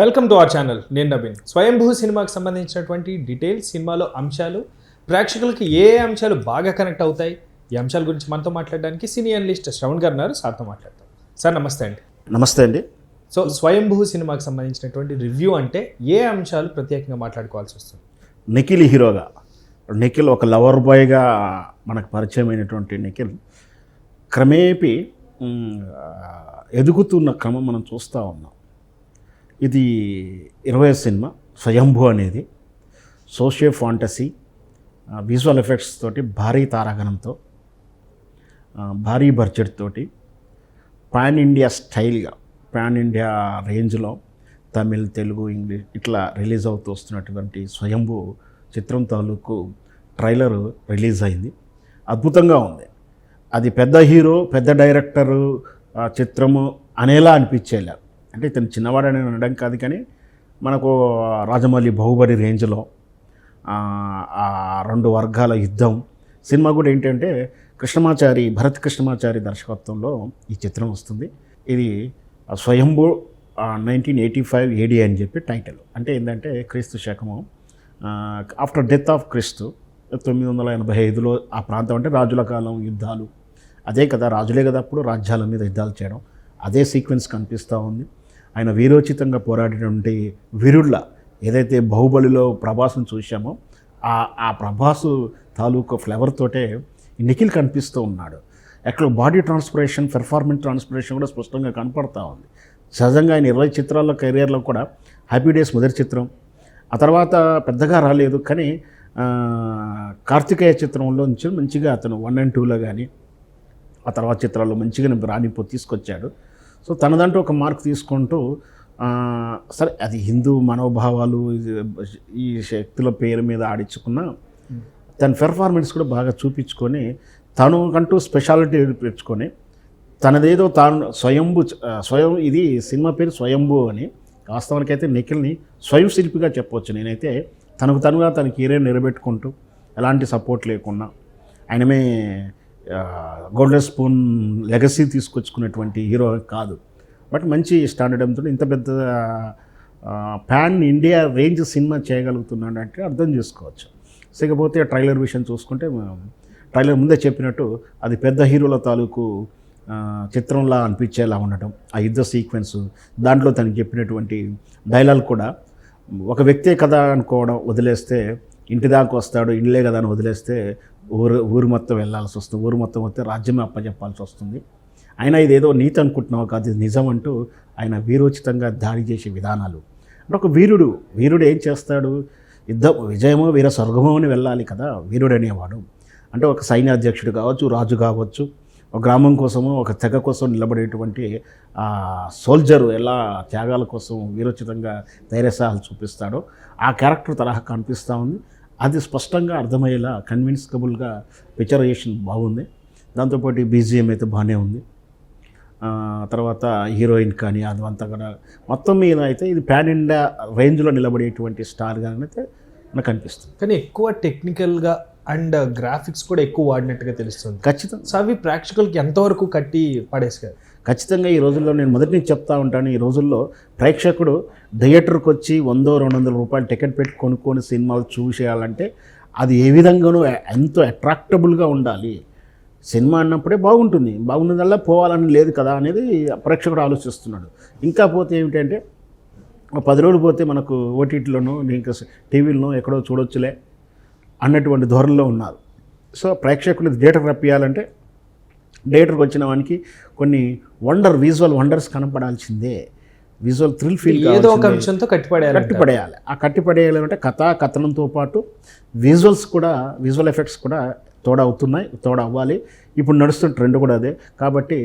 Welcome to our channel. నేను నవీన్. స్వయంభూ సినిమాకి సంబంధించినటువంటి డీటెయిల్స్, సినిమాలో అంశాలు, ప్రేక్షకులకి ఏ అంశాలు బాగా కనెక్ట్ అవుతాయి, ఈ అంశాల గురించి మనతో మాట్లాడడానికి సినీ అనలిస్ట్ శ్రవణ్ గారు ఉన్నారు. సార్తో మాట్లాడతాం. సార్ నమస్తే అండి. నమస్తే అండి. సో స్వయంభూ సినిమాకి సంబంధించినటువంటి రివ్యూ అంటే ఏ అంశాలు ప్రత్యేకంగా మాట్లాడుకోవాల్సి వస్తుంది? నిఖిల్ హీరోగా, నిఖిల్ ఒక లవర్ బాయ్గా మనకు పరిచయం అయినటువంటి నిఖిల్ క్రమేపీ ఎదుగుతున్న క్రమం మనం చూస్తూ ఉన్నాం. ఇది 20వ సినిమా స్వయంభూ అనేది. సోషియో ఫాంటసీ, విజువల్ ఎఫెక్ట్స్ తోటి, భారీ తారాగణంతో, భారీ బడ్జెట్ తోటి, పాన్ ఇండియా స్టైల్గా, పాన్ ఇండియా రేంజ్లో తమిళ్, తెలుగు, ఇంగ్లీష్ ఇట్లా రిలీజ్ అవుతూ వస్తున్నటువంటి స్వయంభూ చిత్రం తాలూకు ట్రైలర్ రిలీజ్ అయింది. అద్భుతంగా ఉంది. అది పెద్ద హీరో, పెద్ద డైరెక్టరు చిత్రము అనేలా అనిపించేలా. అంటే ఇతను చిన్నవాడని అనడం కాదు, కానీ మనకు రాజమౌళి బాహుబలి రేంజ్లో ఆ రెండు వర్గాల యుద్ధం. సినిమా కూడా ఏంటంటే భరత్ కృష్ణమాచారి దర్శకత్వంలో ఈ చిత్రం వస్తుంది. ఇది స్వయంభూ 1985 AD అని చెప్పి టైటిల్. అంటే ఏంటంటే క్రీస్తు శకము ఆఫ్టర్ డెత్ ఆఫ్ క్రీస్తు 985లో ఆ ప్రాంతం. అంటే రాజుల కాలం యుద్ధాలు, అదే కదా, రాజులే కదా అప్పుడు రాజ్యాల మీద యుద్ధాలు చేయడం. అదే సీక్వెన్స్ కనిపిస్తూ ఉంది. ఆయన వీరోచితంగా పోరాడినటువంటి వీరుళ్ళ, ఏదైతే బాహుబలిలో ప్రభాస్ను చూసామో ఆ ప్రభాసు తాలూకు ఫ్లేవర్ తోటే నిఖిల్ కనిపిస్తూ ఉన్నాడు. ఎక్కడ బాడీ ట్రాన్స్పిరేషన్, పెర్ఫార్మెన్స్ ట్రాన్స్పిరేషన్ కూడా స్పష్టంగా కనపడతా ఉంది. సహజంగా ఆయన 20 చిత్రాల్లో కెరియర్లో కూడా హ్యాపీ డేస్ మొదటి చిత్రం, ఆ తర్వాత పెద్దగా రాలేదు. కానీ కార్తికేయ చిత్రంలో నుంచి మంచిగా అతను 1 and 2లో కానీ ఆ తర్వాత చిత్రాల్లో మంచిగా రాణింపు తీసుకొచ్చాడు. సో తనదంటూ ఒక మార్క్ తీసుకుంటూ, సరే అది హిందూ మనోభావాలు, ఈ శక్తుల పేరు మీద ఆడించుకున్న తన పెర్ఫార్మెన్స్ కూడా బాగా చూపించుకొని, తనకంటూ స్పెషాలిటీ పెంచుకొని, తనదేదో తాను స్వయం ఇది సినిమా పేరు స్వయంభూ అని. వాస్తవానికైతే నిఖిల్ని స్వయం శిల్పిగా చెప్పవచ్చు. నేనైతే తనగా తన కెరీర్ నిలబెట్టుకుంటూ, ఎలాంటి సపోర్ట్ లేకుండా, ఆయనమే గోల్డెన్ స్పూన్ లెగసీ తీసుకొచ్చుకున్నటువంటి హీరో కాదు. బట్ మంచి స్టాండర్డ్తో ఇంత పెద్ద పాన్ ఇండియా రేంజ్ సినిమా చేయగలుగుతున్నాడు అంటే అర్థం చేసుకోవచ్చు. ఇకపోతే ట్రైలర్ విషయం చూసుకుంటే, ట్రైలర్ ముందే చెప్పినట్టు అది పెద్ద హీరోల తాలూకు చిత్రంలా అనిపించేలా ఉండటం, ఆ యుద్ధ సీక్వెన్స్, దాంట్లో తనకి చెప్పినటువంటి డైలాగ్ కూడా ఒక వ్యక్తే కదా అనుకోవడం వదిలేస్తే, ఇంటి దాకా వస్తాడు, ఇళ్ళే కదా అని వదిలేస్తే ఊరు మొత్తం వెళ్ళాల్సి వస్తుంది, ఊరు మొత్తం వస్తే రాజ్యమే అప్పచెప్పాల్సి వస్తుంది. అయినా ఇదేదో నీతి అనుకుంటున్నావు కాదు, ఇది నిజం అంటూ ఆయన వీరోచితంగా దాడి చేసే విధానాలు. అంటే ఒక వీరుడు ఏం చేస్తాడు? విజయమో వీర స్వర్గమో అని వెళ్ళాలి కదా వీరుడు అనేవాడు. అంటే ఒక సైన్యాధ్యక్షుడు కావచ్చు, రాజు కావచ్చు, ఒక గ్రామం కోసము, ఒక తెగ కోసం నిలబడేటువంటి సోల్జరు ఎలా త్యాగాల కోసం వీరోచితంగా ధైర్యసాహాలు చూపిస్తాడో ఆ క్యారెక్టర్ తరహా కనిపిస్తూ ఉంది. అది స్పష్టంగా అర్థమయ్యేలా కన్విన్సిబుల్గా పిక్చరైజేషన్ బాగుంది. దాంతోపాటు BGM అయితే బాగానే ఉంది. తర్వాత హీరోయిన్ కానీ అదంతా కూడా మొత్తం మీద అయితే ఇది పాన్ ఇండియా రేంజ్లో నిలబడేటువంటి స్టార్గా అయితే నాకు అనిపిస్తుంది. కానీ ఎక్కువ టెక్నికల్గా అండ్ గ్రాఫిక్స్ కూడా ఎక్కువ వాడినట్టుగా తెలుస్తుంది. ఖచ్చితంగా. సో అవి ప్రేక్షకులకి ఎంతవరకు కట్టి పడేసారు? ఖచ్చితంగా ఈ రోజుల్లో నేను మొదటి నుంచి చెప్తా ఉంటాను, ఈ రోజుల్లో ప్రేక్షకుడు థియేటర్కి వచ్చి 100-200 రూపాయలు టికెట్ పెట్టి కొనుక్కొని సినిమాలు చూసేయాలంటే అది ఏ విధంగానూ ఎంతో అట్రాక్టబుల్గా ఉండాలి. సినిమా అన్నప్పుడే బాగున్నదల్లా పోవాలని లేదు కదా అనేది ప్రేక్షకుడు ఆలోచిస్తున్నాడు. ఇంకా పోతే ఏమిటంటే 10 రోజులు పోతే మనకు OTTలోనో ఇంకా టీవీలోనో ఎక్కడో చూడొచ్చులే అన్నటువంటి ధోరణిలో ఉన్నారు. సో ప్రేక్షకులు థియేటర్కి రప్పియాలంటే థియేటర్కి వచ్చిన వానికి కొన్ని విజువల్ వండర్స్ కనపడాల్సిందే, విజువల్ థ్రిల్ ఫీల్ ఏదో ఒక అంశంతో కట్టిపడేయాలి. ఆ కట్టిపడేయాలంటే కథనంతో పాటు విజువల్ ఎఫెక్ట్స్ కూడా తోడవ్వాలి. ఇప్పుడు నడుస్తున్న ట్రెండ్ కూడా అదే. కాబట్టి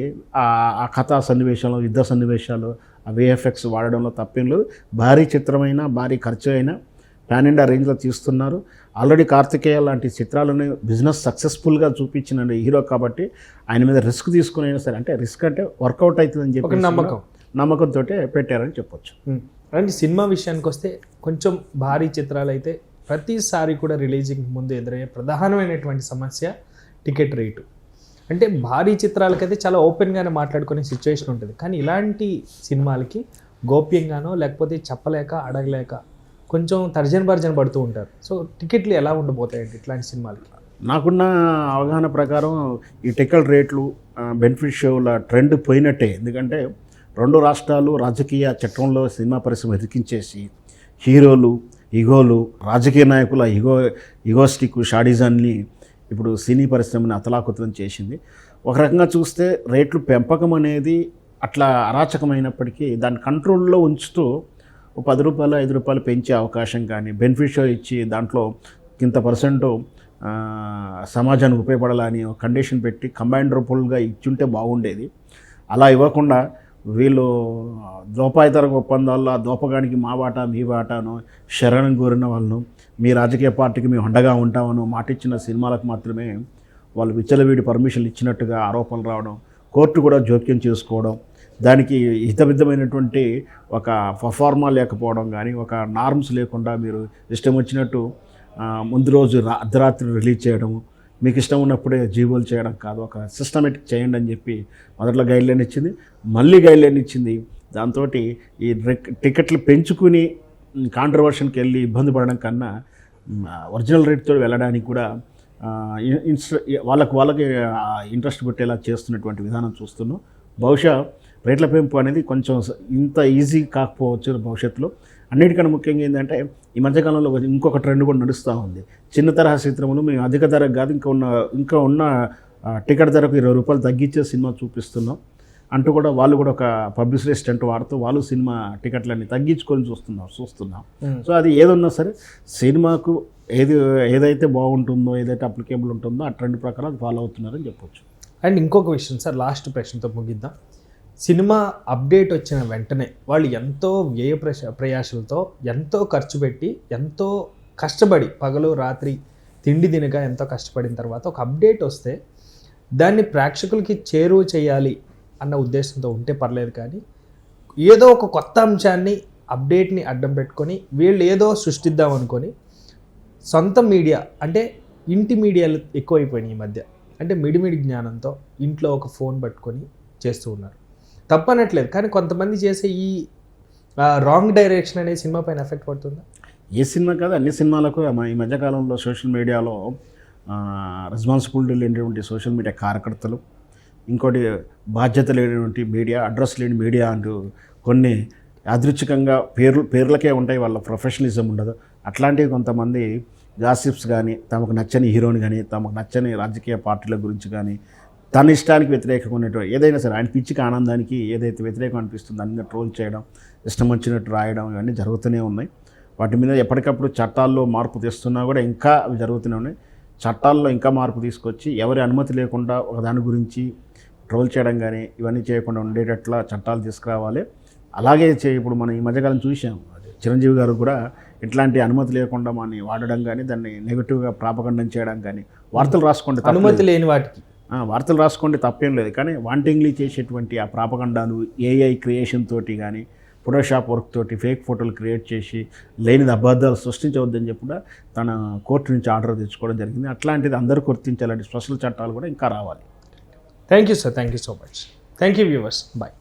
ఆ కథా సన్నివేశాలు, యుద్ధ సన్నివేశాలు, ఆ VFX వాడడంలో తప్పేం లేదు. భారీ చిత్రమైనా, భారీ ఖర్చు అయినా పాన్ ఇండియా రేంజ్లో తీస్తున్నారు. ఆల్రెడీ కార్తికేయ లాంటి చిత్రాలను బిజినెస్ సక్సెస్ఫుల్గా చూపించిన హీరో కాబట్టి ఆయన మీద రిస్క్ తీసుకుని అయినా సరే, అంటే రిస్క్ అంటే వర్కౌట్ అవుతుందని చెప్పి నమ్మకంతో పెట్టారని చెప్పొచ్చు. అండ్ సినిమా విషయానికి వస్తే కొంచెం భారీ చిత్రాలు అయితే ప్రతిసారి కూడా రిలీజింగ్ ముందు ఎదురయ్యే ప్రధానమైనటువంటి సమస్య టికెట్ రేటు. అంటే భారీ చిత్రాలకైతే చాలా ఓపెన్గానే మాట్లాడుకునే సిచ్యువేషన్ ఉంటుంది. కానీ ఇలాంటి సినిమాలకి గోప్యంగానో లేకపోతే చెప్పలేక అడగలేక కొంచెం తర్జన భర్జన పడుతూ ఉంటారు. సో టికెట్లు ఎలా ఉండబోతాయండి ఇట్లాంటి సినిమాలకి? నాకున్న అవగాహన ప్రకారం ఈ టికెట్ రేట్లు బెనిఫిట్ షోల ట్రెండ్ పోయినట్టే. ఎందుకంటే రెండు రాష్ట్రాలు రాజకీయ చట్టంలో సినిమా పరిశ్రమ ఎదికించేసి హీరోలు ఇగోలు రాజకీయ నాయకుల ఇగోస్టిక్ షాడిజాన్ని ఇప్పుడు సినీ పరిశ్రమని అతలాకుతలం చేసింది. ఒక రకంగా చూస్తే రేట్లు పెంపకం అనేది అట్లా అరాచకమైనప్పటికీ దాన్ని కంట్రోల్లో ఉంచుతూ ఒక 10 రూపాయలు 5 రూపాయలు పెంచే అవకాశం కానీ బెనిఫిట్ షో ఇచ్చి దాంట్లో ఇంత పర్సెంట్ సమాజానికి ఉపయోగపడాలని ఒక కండిషన్ పెట్టి కంబైన్డ్ రూపంగా ఇచ్చుంటే బాగుండేది. అలా ఇవ్వకుండా వీళ్ళు దోపాయితర ఒప్పందాల్లో ఆ దోపగానికి మా వాటా మీ వాటాను శరణం కోరిన వాళ్ళను మీ రాజకీయ పార్టీకి మేము అండగా ఉంటామను మాటిచ్చిన సినిమాలకు మాత్రమే వాళ్ళు విచ్చలవిడి పర్మిషన్లు ఇచ్చినట్టుగా ఆరోపణలు రావడం, కోర్టు కూడా జోక్యం చేసుకోవడం, దానికి హితబద్ధమైనటువంటి ఒక పర్ఫార్మా లేకపోవడం కానీ ఒక నార్మ్స్ లేకుండా మీరు ఇష్టం వచ్చినట్టు ముందు రోజు అర్ధరాత్రి రిలీజ్ చేయడము, మీకు ఇష్టం ఉన్నప్పుడే జీవోలు చేయడం కాదు, ఒక సిస్టమేటిక్ చేయండి అని చెప్పి మొదట్లో గైడ్లైన్ ఇచ్చింది, మళ్ళీ గైడ్లైన్ ఇచ్చింది. దాంతో ఈ టికెట్లు పెంచుకుని కాంట్రవర్షన్కి వెళ్ళి ఇబ్బంది పడడం కన్నా ఒరిజినల్ రేట్తో వెళ్ళడానికి కూడా వాళ్ళకి ఇంట్రెస్ట్ పెట్టేలా చేస్తున్నటువంటి విధానం చూస్తున్నాం. బహుశా రేట్ల పెంపు అనేది కొంచెం ఇంత ఈజీ కాకపోవచ్చు భవిష్యత్తులో. అన్నిటికన్నా ముఖ్యంగా ఏంటంటే ఈ మధ్యకాలంలో ఇంకొక ట్రెండ్ కూడా నడుస్తూ ఉంది. చిన్న తరహా చిత్రములు మేము అధిక ధరకు కాదు ఇంకా ఉన్న టికెట్ ధరకు 20 రూపాయలు తగ్గించే సినిమా చూపిస్తున్నాం అంటూ కూడా వాళ్ళు కూడా ఒక పబ్లిసిటీ స్టంట్ వాడుతూ వాళ్ళు సినిమా టికెట్లన్నీ తగ్గించుకొని చూస్తున్నాం. సో అది ఏదన్నా సరే సినిమాకు ఏదైతే బాగుంటుందో ఏదైతే అప్లికేబుల్ ఉంటుందో ఆ ట్రెండ్ ప్రకారం అది ఫాలో అవుతున్నారని చెప్పొచ్చు. అండ్ ఇంకొక విషయం సార్, లాస్ట్ ప్రశ్నతో ముగిద్దాం. సినిమా అప్డేట్ వచ్చిన వెంటనే వాళ్ళు ఎంతో ప్రయాసలతో ఎంతో ఖర్చు పెట్టి ఎంతో కష్టపడి పగలు రాత్రి తిండి తినక ఎంతో కష్టపడిన తర్వాత ఒక అప్డేట్ వస్తే దాన్ని ప్రేక్షకులకి చేరువ చేయాలి అన్న ఉద్దేశంతో ఉంటే పర్లేదు, కానీ ఏదో ఒక కొత్త అంశాన్ని అప్డేట్ని అడ్డం పెట్టుకొని వీళ్ళు ఏదో సృష్టిద్దాం అనుకొని సొంత మీడియా అంటే ఇంటి మీడియాలు ఎక్కువైపోయినాయి ఈ మధ్య. అంటే మిడిమిడి జ్ఞానంతో ఇంట్లో ఒక ఫోన్ పట్టుకొని చేస్తూ ఉన్నారు. తప్పనట్లేదు, కానీ కొంతమంది చేసే ఈ రాంగ్ డైరెక్షన్ అనే సినిమా పైన ఎఫెక్ట్ పడుతుందా? ఏ సినిమా కాదు, అన్ని సినిమాలకు ఈ మధ్యకాలంలో సోషల్ మీడియాలో రెస్పాన్సిబిలిటీ లేనటువంటి సోషల్ మీడియా కార్యకర్తలు, ఇంకోటి బాధ్యత లేనటువంటి మీడియా, అడ్రస్ లేని మీడియా అంటూ కొన్ని యాదృచ్ఛికంగా పేర్లకే ఉంటాయి, వాళ్ళ ప్రొఫెషనలిజం ఉండదు. అట్లాంటివి కొంతమంది గాసిప్స్ కానీ తమకు నచ్చని హీరోని కానీ తమకు నచ్చని రాజకీయ పార్టీల గురించి కానీ తన ఇష్టానికి వ్యతిరేకంగా ఉన్నటువంటి ఏదైనా సరే ఆయన పిచ్చికి ఆనందానికి ఏదైతే వ్యతిరేకం అనిపిస్తుందో అన్ని ట్రోల్ చేయడం, ఇష్టం వచ్చినట్టు రాయడం ఇవన్నీ జరుగుతూనే ఉన్నాయి. వాటి మీద ఎప్పటికప్పుడు చట్టాల్లో మార్పు తెస్తున్నా కూడా ఇంకా అవి జరుగుతూనే ఉన్నాయి. చట్టాల్లో ఇంకా మార్పు తీసుకొచ్చి ఎవరి అనుమతి లేకుండా ఒక దాని గురించి ట్రోల్ చేయడం కానీ ఇవన్నీ చేయకుండా ఉండేటట్లా చట్టాలు తీసుకురావాలి. అలాగే ఇప్పుడు మనం ఈ మధ్యకాలం చూసాం, చిరంజీవి గారు కూడా ఇట్లాంటి అనుమతి లేకుండా మనని వాడడం కానీ దాన్ని నెగిటివ్గా ప్రాపగండం చేయడం కానీ వార్తలు రాసుకోండి, అనుమతి లేని వాటికి వార్తలు రాసుకోండి తప్పేం లేదు. కానీ వాంటింగ్లీ చేసేటువంటి ఆ ప్రాపగండాలు ఏఐ క్రియేషన్ తోటి కానీ ఫోటోషాప్ వర్క్ తోటి ఫేక్ ఫోటోలు క్రియేట్ చేసి లేనిది అబద్ధాలు సృష్టించవద్దని చెప్పి కూడా తన కోర్టు నుంచి ఆర్డర్ తెచ్చుకోవడం జరిగింది. అట్లాంటిది అందరూ గుర్తించాలంటే స్పెషల్ చట్టాలు కూడా ఇంకా రావాలి. Thank you sir, thank you so much. Thank you viewers, bye.